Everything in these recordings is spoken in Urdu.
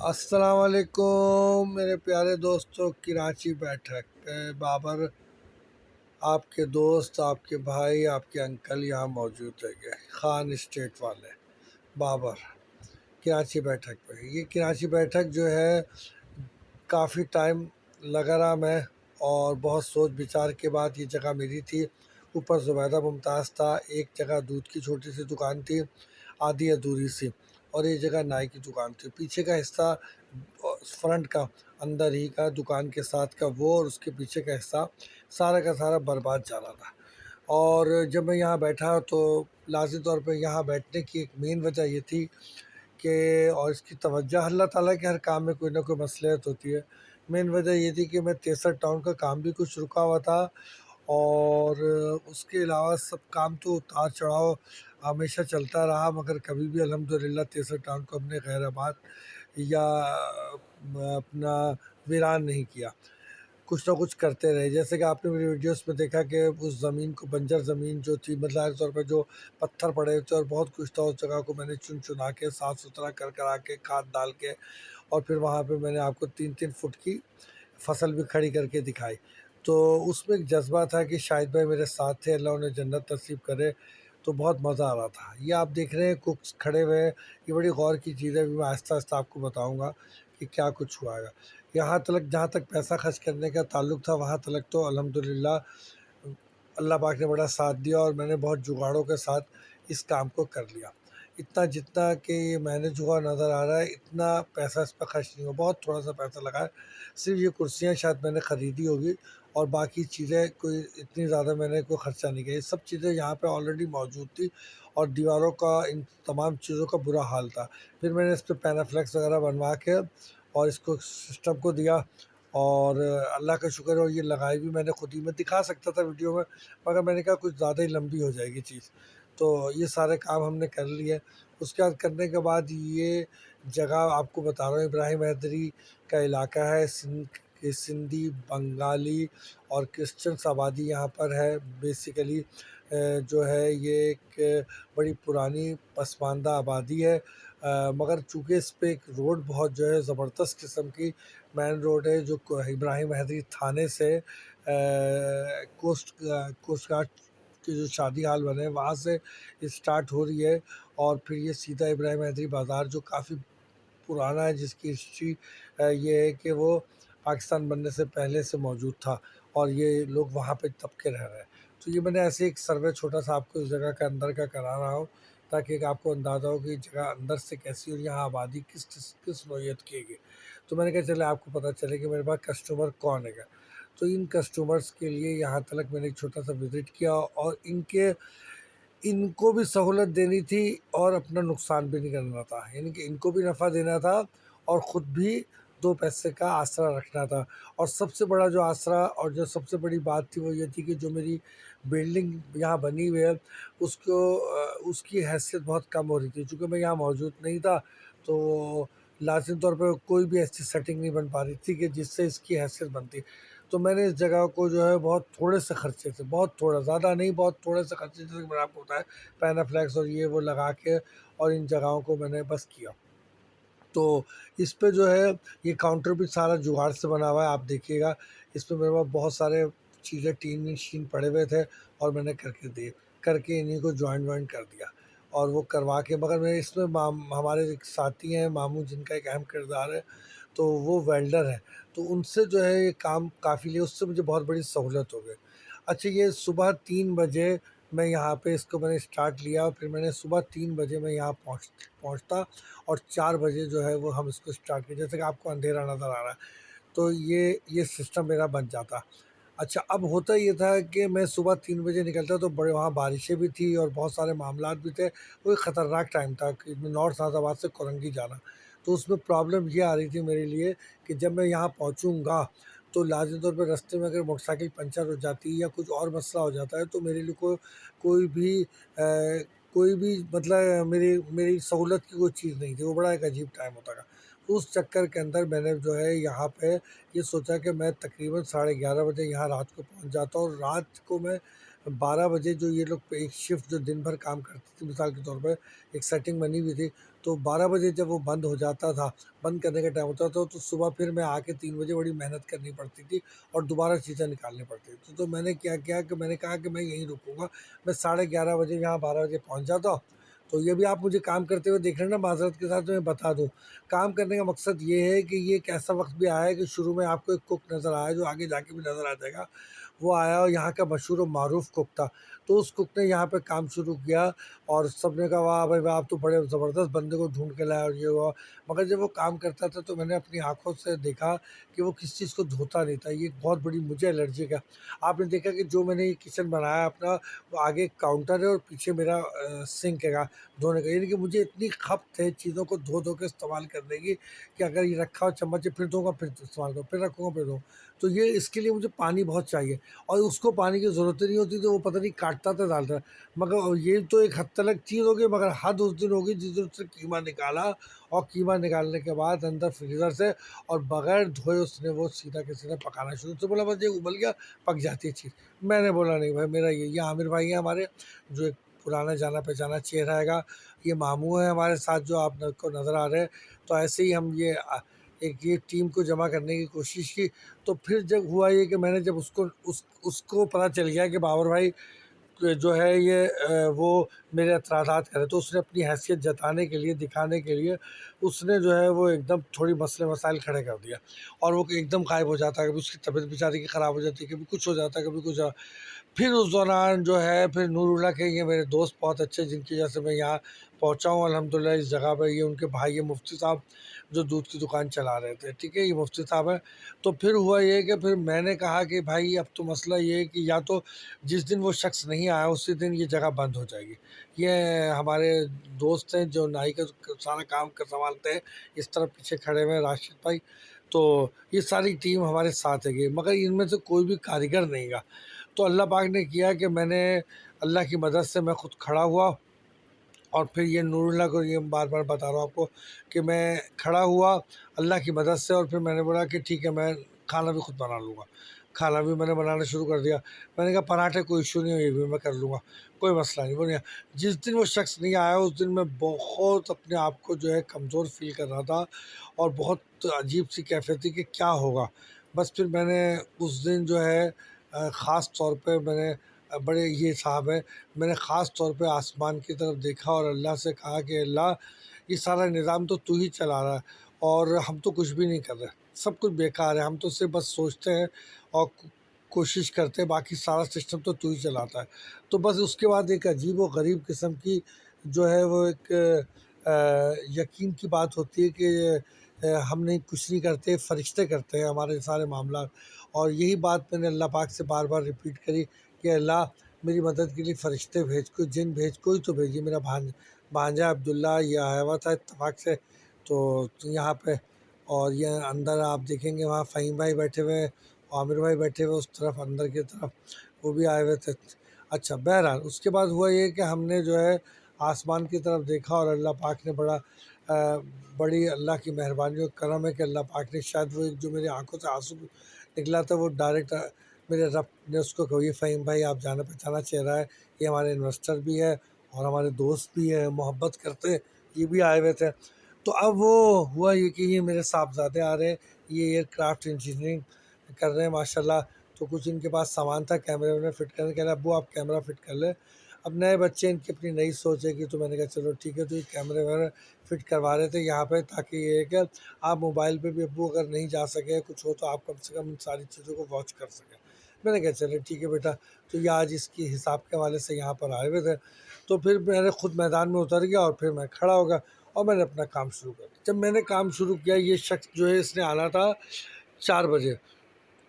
السلام علیکم میرے پیارے دوستوں، کراچی بیٹھک پہ بابر آپ کے دوست، آپ کے بھائی، آپ کے انکل یہاں موجود ہے، خان اسٹیٹ والے بابر کراچی بیٹھک پہ۔ یہ کراچی بیٹھک جو ہے کافی ٹائم لگا رہا میں، اور بہت سوچ بچار کے بعد یہ جگہ میری تھی۔ اوپر زبیدہ ممتاز تھا، ایک جگہ دودھ کی چھوٹی سی دکان تھی آدھی ادھوری سی، اور ایک جگہ نائی کی دکان تھی۔ پیچھے کا حصہ فرنٹ کا اندر ہی کا دکان کے ساتھ کا وہ، اور اس کے پیچھے کا حصہ سارا کا سارا برباد جا رہا تھا۔ اور جب میں یہاں بیٹھا تو لازمی طور پہ یہاں بیٹھنے کی ایک مین وجہ یہ تھی کہ، اور اس کی توجہ، اللہ تعالیٰ کے ہر کام میں کوئی نہ کوئی مصلحت ہوتی ہے۔ مین وجہ یہ تھی کہ میں 63 ٹاؤن کا کام بھی کچھ رکا ہوا تھا، اور اس کے علاوہ سب کام تو اتار چڑھاؤ ہمیشہ چلتا رہا، مگر کبھی بھی الحمدللہ 63 ٹاؤن کو ہم نے غیر آباد یا اپنا ویران نہیں کیا، کچھ نہ کچھ کرتے رہے۔ جیسے کہ آپ نے میری ویڈیوز میں دیکھا کہ اس زمین کو، بنجر زمین جو تھی، مطلب طور پہ جو پتھر پڑے ہوئے تھے اور بہت کچھ تھا، اس جگہ کو میں نے چنا کے صاف ستھرا کرا کے کھاد ڈال کے، اور پھر وہاں پہ میں نے آپ کو 3 فٹ کی فصل بھی کھڑی کر کے دکھائی۔ تو اس میں ایک جذبہ تھا کہ شاہد بھائی میرے ساتھ تھے، اللہ انہیں جنت نصیب کرے، تو بہت مزہ آ رہا تھا۔ یہ آپ دیکھ رہے ہیں کوکس کھڑے ہوئے ہیں، یہ بڑی غور کی چیز ہے، میں آہستہ آہستہ آپ کو بتاؤں گا کہ کیا کچھ ہوا گا۔ یہاں تک جہاں تک پیسہ خرچ کرنے کا تعلق تھا، وہاں تک تو الحمدللہ اللہ پاک نے بڑا ساتھ دیا، اور میں نے بہت جگاڑوں کے ساتھ اس کام کو کر لیا۔ اتنا جتنا کہ یہ میں نے جگاڑ نظر آ رہا ہے، اتنا پیسہ اس پہ خرچ نہیں ہوا، بہت تھوڑا سا پیسہ لگا ہے۔ صرف یہ کرسیاں شاید میں نے خریدی ہوگی، اور باقی چیزیں کوئی اتنی زیادہ میں نے کوئی خرچہ نہیں کیا۔ یہ سب چیزیں یہاں پہ آلریڈی موجود تھی، اور دیواروں کا، ان تمام چیزوں کا برا حال تھا۔ پھر میں نے اس پہ پینافلیکس وغیرہ بنوا کے اور اس کو سسٹم کو دیا، اور اللہ کا شکر ہے، اور یہ لگائی بھی میں نے خود ہی۔ میں دکھا سکتا تھا ویڈیو میں، مگر میں نے کہا کچھ زیادہ ہی لمبی ہو جائے گی چیز، تو یہ سارے کام ہم نے کر لیے۔ اس کے بعد کرنے کے بعد یہ جگہ آپ کو بتا رہا ہوں، ابراہیم حیدری کا علاقہ ہے، سندھی، بنگالی اور کرسچنس آبادی یہاں پر ہے بیسیکلی۔ جو ہے یہ ایک بڑی پرانی پسماندہ آبادی ہے، مگر چونکہ اس پہ ایک روڈ بہت جو ہے زبردست قسم کی مین روڈ ہے، جو ابراہیم حیدری تھانے سے کوسٹ گارڈ کے جو شادی ہال بنے ہیں وہاں سے اسٹارٹ ہو رہی ہے، اور پھر یہ سیدھا ابراہیم حیدری بازار، جو کافی پرانا ہے، جس کی ہسٹری یہ ہے کہ وہ پاکستان بننے سے پہلے سے موجود تھا، اور یہ لوگ وہاں پہ دب کے رہ رہے ہیں۔ تو یہ میں نے ایسے ایک سروے چھوٹا سا آپ کو اس جگہ کے اندر کا کرا رہا ہوں، تاکہ ایک آپ کو اندازہ ہو کہ یہ جگہ اندر سے کیسی، اور یہاں آبادی کس نوعیت کی ہے۔ تو میں نے کہا چلے آپ کو پتہ چلے کہ میرے پاس کسٹمر کون ہے گا۔ تو ان کسٹمرز کے لیے یہاں تک میں نے ایک چھوٹا سا وزٹ کیا، اور ان کو بھی سہولت دینی تھی، اور اپنا نقصان بھی نہیں کرنا تھا، یعنی کہ ان کو بھی نفع دینا تھا، اور خود بھی 2 پیسے کا آسرا رکھنا تھا۔ اور سب سے بڑا جو آسرا اور جو سب سے بڑی بات تھی وہ یہ تھی کہ جو میری بلڈنگ یہاں بنی ہوئی ہے، اس کی حیثیت بہت کم ہو رہی تھی، چونکہ میں یہاں موجود نہیں تھا، تو لازم طور پہ کوئی بھی ایسی سیٹنگ نہیں بن پا رہی تھی کہ جس سے اس کی حیثیت بنتی۔ تو میں نے اس جگہ کو جو ہے بہت تھوڑے سے خرچے سے، بہت تھوڑا، زیادہ نہیں، بہت تھوڑے سے خرچے، جیسے کہ میں نے آپ کو بتایا، پینافلیکس اور یہ وہ لگا کے، اور ان جگہوں کو میں نے بس کیا۔ تو اس پہ جو ہے یہ کاؤنٹر بھی سارا جگاڑ سے بنا ہوا ہے، آپ دیکھیے گا۔ اس پہ میرے پاس بہت سارے چیزیں، ٹین شین پڑے ہوئے تھے، اور میں نے کر کے انہیں کو جوائن کر دیا، اور وہ کروا کے، مگر میں اس میں ہمارے ایک ساتھی ہیں ماموں، جن کا ایک اہم کردار ہے، تو وہ ویلڈر ہیں، تو ان سے جو ہے یہ کام کافی لیا، اس سے مجھے بہت بڑی سہولت ہو گئی۔ اچھا، یہ صبح 3 بجے میں یہاں پہ اس کو میں نے اسٹارٹ لیا، اور پھر میں نے صبح 3 بجے میں یہاں پہنچتا، اور 4 بجے جو ہے وہ ہم اس کو اسٹارٹ کیا، جیسے کہ آپ کو اندھیرا نظر آ رہا ہے، تو یہ سسٹم میرا بن جاتا۔ اچھا، اب ہوتا یہ تھا کہ میں صبح 3 بجے نکلتا، تو بڑے وہاں بارشیں بھی تھی اور بہت سارے معاملات بھی تھے، وہ ایک خطرناک ٹائم تھا کہ نارتھ ناز آباد سے کورنگی جانا۔ تو اس میں پرابلم یہ آ رہی تھی میرے لیے کہ جب میں یہاں پہنچوں گا تو لازمی طور پہ رستے میں اگر موٹر سائیکل پنچر ہو جاتی ہے یا کچھ اور مسئلہ ہو جاتا ہے، تو میرے لیے کوئی بھی مطلب میری سہولت کی کوئی چیز نہیں تھی، وہ بڑا ایک عجیب ٹائم ہوتا تھا۔ اس چکر کے اندر میں نے جو ہے یہاں پہ یہ سوچا کہ میں تقریباً 11:30 بجے یہاں رات کو پہنچ جاتا ہوں، اور رات کو میں 12 بجے، جو یہ لوگ ایک شفٹ جو دن بھر کام کرتی تھی، مثال کے طور پہ ایک سیٹنگ بنی ہوئی تھی، تو 12 بجے جب وہ بند ہو جاتا تھا، بند کرنے کا ٹائم ہوتا تھا، تو صبح پھر میں آ کے 3 بجے بڑی محنت کرنی پڑتی تھی اور دوبارہ چیزیں نکالنی پڑتی تھی۔ تو میں نے کیا کیا کہ میں نے کہا کہ میں یہیں رکوں گا، میں 11:30 بجے یہاں 12 بجے پہنچ جاتا ہوں۔ تو یہ بھی آپ مجھے کام کرتے ہوئے دیکھ رہے ہیں نا، معذرت کے ساتھ میں بتا دوں، کام کرنے کا مقصد یہ ہے کہ یہ ایک ایسا وقت بھی آیا ہے کہ شروع میں آپ کو ایک کوک نظر آیا جو آگے جا کے بھی نظر آ جائے گا، وہ آیا اور یہاں کا مشہور و معروف کوک تھا۔ تو اس کوک نے یہاں پہ کام شروع کیا اور سب نے کہا واہ بھائی واہ، آپ تو بڑے زبردست بندے کو ڈھونڈ کے لائے اور یہ ہوا۔ مگر جب وہ کام کرتا تھا تو میں نے اپنی آنکھوں سے دیکھا کہ وہ کس چیز کو دھوتا نہیں تھا۔ یہ ایک بہت بڑی مجھے الرجی کا، آپ نے دیکھا کہ جو میں نے یہ کچن بنایا اپنا، وہ آگے کاؤنٹر ہے اور پیچھے میرا سنک ہے دھونے کا، یعنی کہ مجھے اتنی کھپت ہے چیزوں کو دھو دھو کے استعمال کرنے کی کہ اگر یہ رکھا ہو چمچ پھر دوں گا، پھر استعمال کروں، پھر رکھوں گا، پھر دوں گا۔ تو یہ اس کے لیے مجھے پانی بہت چاہیے، اور اس کو پانی کی ضرورت نہیں ہوتی تو وہ پتہ نہیں کاٹتا تھا ڈالتا۔ مگر یہ تو ایک حد تک چیز ہوگی، مگر حد اس دن ہوگی جس دن اس سے قیمہ نکالا، اور قیمہ نکالنے کے بعد اندر فریزر سے اور بغیر دھوئے اس نے وہ سیدھا کسی نے پکانا شروع سے بولا بس یہ ابل گیا، پک جاتی ہے چیز۔ میں نے بولا نہیں بھائی، میرا یہ عامر بھائی ہیں ہمارے، جو ایک پرانا جانا پہچانا چہرہ ہے گا، یہ ماموں ہے ہمارے ساتھ جو آپ کو نظر آ رہے ہیں۔ تو ایسے ہی ہم یہ ٹیم کو جمع کرنے کی کوشش کی۔ تو پھر جب ہوا یہ کہ میں نے جب اس کو پتہ چل گیا کہ بابر بھائی جو ہے یہ وہ میرے اعتراضات کرے، تو اس نے اپنی حیثیت جتانے کے لیے، دکھانے کے لیے، اس نے جو ہے وہ ایک دم تھوڑی مسئلے مسائل کھڑے کر دیا، اور وہ ایک دم غائب ہو جاتا ہے، کبھی اس کی طبیعت بیچارے کی خراب ہو جاتی ہے، کبھی کچھ ہو جاتا ہے، کبھی کچھ پھر اس دوران جو ہے پھر نور اللہ کے یہ میرے دوست بہت اچھے، جن کی وجہ سے میں یہاں پہنچا ہوں الحمدللہ اس جگہ پہ، یہ ان کے بھائی ہے مفتی صاحب جو دودھ کی دکان چلا رہے تھے، ٹھیک ہے، یہ مفتی صاحب ہے۔ تو پھر ہوا یہ کہ پھر میں نے کہا کہ بھائی اب تو مسئلہ یہ ہے کہ یا تو جس دن وہ شخص نہیں آیا اسی دن یہ جگہ بند ہو جائے گی۔ یہ ہمارے دوست ہیں جو نائی کا سارا کام سنبھالتے ہیں، اس طرف پیچھے کھڑے ہوئے ہیں راشد بھائی، تو یہ ساری ٹیم ہمارے ساتھ ہے گی، مگر ان میں سے کوئی بھی کاریگر نہیں گا۔ تو اللہ پاک نے کیا کہ میں نے اللہ کی مدد سے میں خود کھڑا ہوا، اور پھر یہ نور اللہ کو یہ بار بار بتا رہا ہوں آپ کو کہ میں کھڑا ہوا اللہ کی مدد سے، اور پھر میں نے بولا کہ ٹھیک ہے میں کھانا بھی خود بنا لوں گا۔ کھانا بھی میں نے بنانا شروع کر دیا۔ میں نے کہا پراٹھے کوئی ایشو نہیں ہو، یہ بھی میں کر لوں گا، کوئی مسئلہ نہیں۔ بولے جس دن وہ شخص نہیں آیا اس دن میں بہت اپنے آپ کو جو ہے کمزور فیل کر رہا تھا، اور بہت عجیب سی کیفیت تھی کہ کیا ہوگا۔ بس پھر میں نے اس دن جو ہے خاص طور پہ میں نے بڑے یہ صاحب ہیں، میں نے خاص طور پہ آسمان کی طرف دیکھا اور اللہ سے کہا کہ اللہ یہ سارا نظام تو ہی چلا رہا ہے، اور ہم تو کچھ بھی نہیں کر رہے، سب کچھ بیکار ہے، ہم تو صرف بس سوچتے ہیں اور کوشش کرتے ہیں، باقی سارا سسٹم تو ہی چلاتا ہے۔ تو بس اس کے بعد ایک عجیب و غریب قسم کی جو ہے وہ ایک یقین کی بات ہوتی ہے کہ ہم نہیں کچھ نہیں کرتے، فرشتے کرتے ہیں ہمارے سارے معاملات۔ اور یہی بات میں نے اللہ پاک سے بار بار ریپیٹ کری کہ اللہ میری مدد کے لیے فرشتے بھیج، کوئی جن بھیج، کوئی تو بھیجیے۔ میرا بھانجا عبداللہ یہ آیا ہوا تھا اتفاق سے تو یہاں پہ، اور یہ اندر آپ دیکھیں گے وہاں فہیم بھائی بیٹھے ہوئے، عامر بھائی بیٹھے ہوئے اس طرف اندر کی طرف، وہ بھی آئے ہوئے تھے۔ اچھا بہرحال اس کے بعد ہوا یہ کہ ہم نے جو ہے آسمان کی طرف دیکھا، اور اللہ پاک نے بڑی اللہ کی مہربانی اور کرم ہے کہ اللہ پاک نے شاید وہ جو میری آنکھوں سے آنسو نکلا تھا وہ ڈائریکٹ میرے رب نے اس کو کہا یہ فہیم بھائی آپ جانا پہچانا چہرہ ہے، یہ ہمارے انویسٹر بھی ہے اور ہمارے دوست بھی ہیں، محبت کرتے، یہ بھی آئے ہوئے تھے۔ تو اب وہ ہوا یہ کہ یہ میرے صاحبزادے آ رہے ہیں، یہ ایئر کرافٹ انجینئرنگ کر رہے ہیں ماشاءاللہ۔ تو کچھ ان کے پاس سامان تھا کیمرے میں فٹ کرنے کے لیے، ابو آپ کیمرہ فٹ کر لیں۔ اب نئے بچے ان کی اپنی نئی سوچ ہے کہ تو میں نے کہا چلو ٹھیک ہے، تو یہ کیمرے وغیرہ فٹ کروا رہے تھے یہاں پہ، تاکہ یہ ہے کہ آپ موبائل پہ بھی ابو اگر نہیں جا سکے کچھ ہو تو آپ کم سے کم ان ساری چیزوں کو واچ کر سکیں۔ میں نے کہا چلے ٹھیک ہے بیٹا۔ تو یہ آج اس کی حساب کے حوالے سے یہاں پر آئے ہوئے تھے، تو پھر میں نے خود میدان میں اتر گیا اور پھر میں کھڑا ہو گیا اور میں نے اپنا کام شروع کر دیا۔ جب میں نے کام شروع کیا، یہ شخص جو ہے اس نے آنا تھا 4 بجے،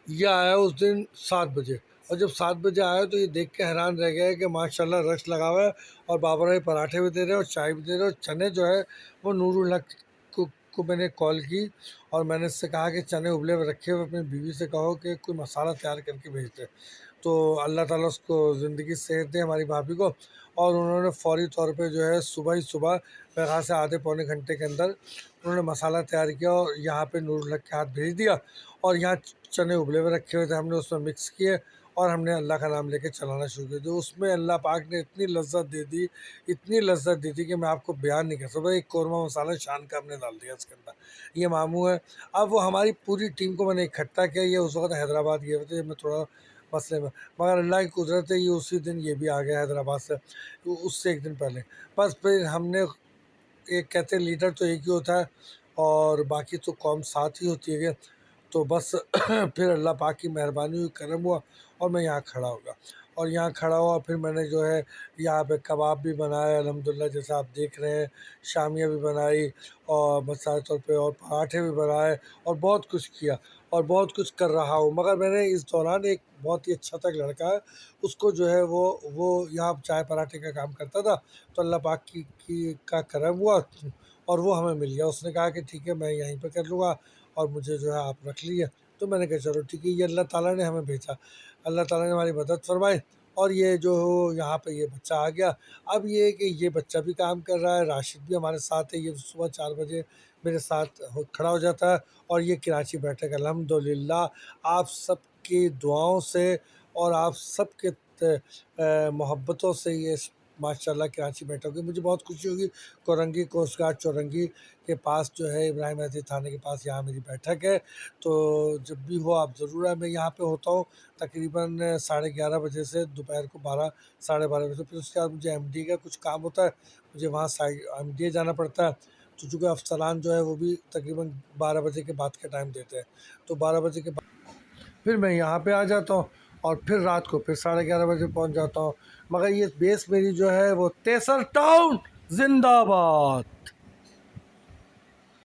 یہ آیا اس دن 7 بجے، اور جب 7 بجے آیا تو یہ دیکھ کے حیران رہ گیا کہ ماشاءاللہ رش لگا ہوا ہے، اور بابر بھائی پراٹھے بھی دے رہے اور چائے بھی دے رہے، اور چنے جو ہے وہ نور اللہ کو میں نے کال کی اور میں نے اس سے کہا کہ چنے ابلے ہوئے رکھے ہوئے، اپنی بیوی سے کہو کہ کوئی مسالہ تیار کر کے بھیج دے۔ تو اللہ تعالیٰ اس کو زندگی صحت دے ہماری بھابھی کو، اور انہوں نے فوری طور پہ جو ہے صبح ہی صبح میرے خیال سے آدھے پونے گھنٹے کے اندر انہوں نے مسالہ تیار کیا اور یہاں پہ نور اللہ کے ہاتھ بھیج دیا، اور یہاں چنے ابلے ہوئے رکھے ہوئے تھے، ہم نے اس میں مکس کیے اور ہم نے اللہ کا نام لے کے چلانا شروع کر دیا۔ اس میں اللہ پاک نے اتنی لذت دے دی، اتنی لذت دی تھی کہ میں آپ کو بیان نہیں کر سکتا۔ ایک قورمہ مسالہ شان کا ہم نے ڈال دیا اس کے اندر، یہ ماموں ہے۔ اب وہ ہماری پوری ٹیم کو میں نے اکٹھا کیا، یہ اس وقت حیدرآباد گئے ہوئے تھے، میں تھوڑا مسئلے میں، مگر اللہ کی قدرت ہے یہ اسی دن یہ بھی آ گیا حیدرآباد سے، اس سے ایک دن پہلے۔ بس پھر ہم نے، ایک کہتے ہیں لیڈر تو ایک ہی ہوتا ہے اور باقی تو قوم ساتھ ہی ہوتی ہے، تو بس پھر اللہ پاک کی مہربانی ہوئی، کرم ہوا اور میں یہاں کھڑا ہو گیا۔ اور یہاں کھڑا ہوا پھر میں نے جو ہے یہاں پہ کباب بھی بنائے الحمدللہ، جیسا آپ دیکھ رہے ہیں، شامیہ بھی بنائی اور مثال طور پہ اور پراٹھے بھی بنائے اور بہت کچھ کیا اور بہت کچھ کر رہا ہوں۔ مگر میں نے اس دوران ایک بہت ہی اچھا تھا لڑکا ہے، اس کو جو ہے وہ یہاں چائے پراٹھے کا کام کرتا تھا، تو اللہ پاک کا کرم ہوا اور وہ ہمیں مل گیا۔ اس نے کہا کہ ٹھیک ہے میں یہیں پہ کر لوں گا اور مجھے جو ہے آپ رکھ لیے، تو میں نے کہا چلو ٹھیک ہے، یہ اللہ تعالیٰ نے ہمیں بھیجا، اللہ تعالیٰ نے ہماری مدد فرمائی اور یہ جو یہاں پہ یہ بچہ آ گیا۔ اب یہ ہے کہ یہ بچہ بھی کام کر رہا ہے، راشد بھی ہمارے ساتھ ہے، یہ صبح 4 بجے میرے ساتھ کھڑا ہو جاتا ہے اور یہ کراچی بیٹھک الحمدللہ آپ سب کی دعاؤں سے اور آپ سب کے محبتوں سے یہ ماشاءاللہ کراچی بیٹھک ہوگی۔ مجھے بہت خوشی ہوگی، کورنگی کوسٹ گارڈ چورنگی کے پاس جو ہے ابراہیم حیدری تھانے کے پاس یہاں میری بیٹھک ہے، تو جب بھی ہو آپ ضرور آئیں۔ میں یہاں پہ ہوتا ہوں تقریباً 11:30 بجے سے دوپہر کو 12 ساڑھے 12 بجے، پھر اس کے بعد مجھے ایم ڈی کا کچھ کام ہوتا ہے، مجھے وہاں ایم ڈی جانا پڑتا ہے، تو چونکہ افسران جو ہے وہ بھی تقریباً 12 بجے کے بعد کا ٹائم دیتے ہیں، تو 12 بجے کے بعد پھر میں یہاں پہ آ جاتا ہوں اور پھر رات کو پھر 11:30 بجے پہنچ جاتا ہوں۔ مگر یہ بیس میری جو ہے وہ تیسر ٹاؤن زندہ باد۔